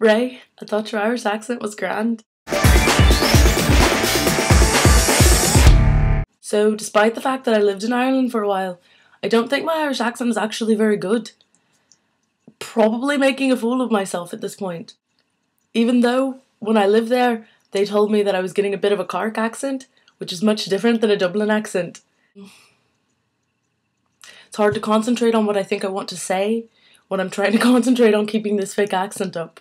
Ray, I thought your Irish accent was grand. So, despite the fact that I lived in Ireland for a while, I don't think my Irish accent is actually very good. Probably making a fool of myself at this point. Even though, when I lived there, they told me that I was getting a bit of a Cork accent, which is much different than a Dublin accent. It's hard to concentrate on what I think I want to say when I'm trying to concentrate on keeping this fake accent up.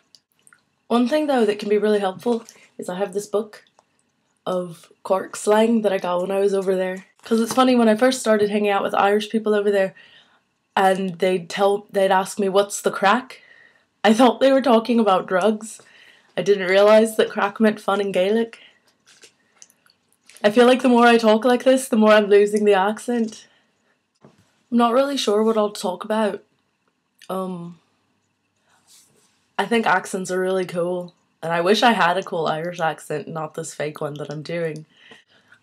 One thing though that can be really helpful is I have this book of Cork slang that I got when I was over there. Because it's funny, when I first started hanging out with Irish people over there and they'd ask me what's the crack, I thought they were talking about drugs. I didn't realise that crack meant fun in Gaelic. I feel like the more I talk like this, the more I'm losing the accent. I'm not really sure what I'll talk about. I think accents are really cool, and I wish I had a cool Irish accent, not this fake one that I'm doing.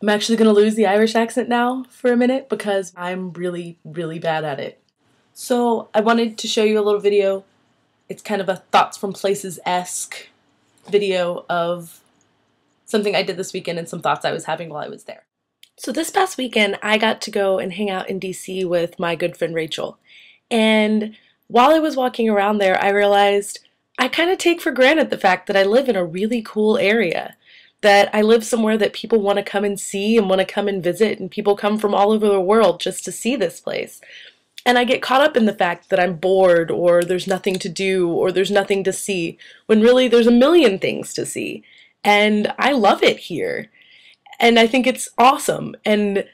I'm actually going to lose the Irish accent now for a minute because I'm really, really bad at it. So I wanted to show you a little video. It's kind of a Thoughts from Places-esque video of something I did this weekend and some thoughts I was having while I was there. So this past weekend, I got to go and hang out in DC with my good friend Rachel. And while I was walking around there, I realized I kind of take for granted the fact that I live in a really cool area. That I live somewhere that people want to come and see and want to come and visit, and people come from all over the world just to see this place. And I get caught up in the fact that I'm bored, or there's nothing to do, or there's nothing to see, when really there's a million things to see. And I love it here. And I think it's awesome. And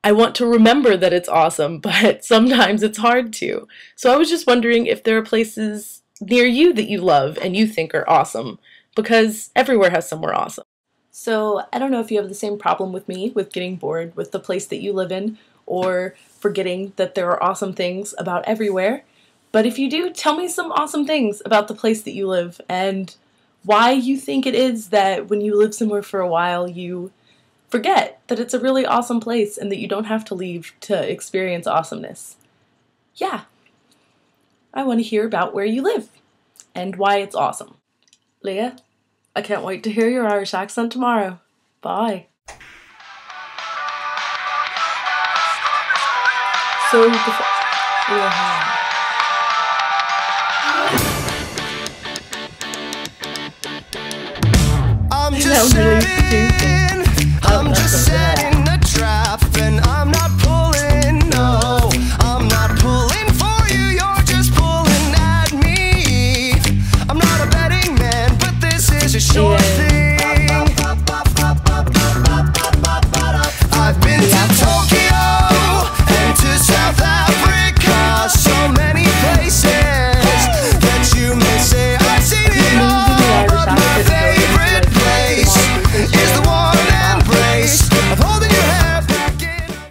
I want to remember that it's awesome, but sometimes it's hard to. So I was just wondering if there are places near you that you love and you think are awesome, because everywhere has somewhere awesome. So I don't know if you have the same problem with me with getting bored with the place that you live in, or forgetting that there are awesome things about everywhere. But if you do, tell me some awesome things about the place that you live and why you think it is that when you live somewhere for a while you forget that it's a really awesome place and that you don't have to leave to experience awesomeness. Yeah, I want to hear about where you live and why it's awesome. Leah, I can't wait to hear your Irish accent tomorrow. Bye. So I'm just setting a trap, and I'm not pulling, no, I'm not pulling for you, you're just pulling at me. I'm not a betting man, but this is a short thing.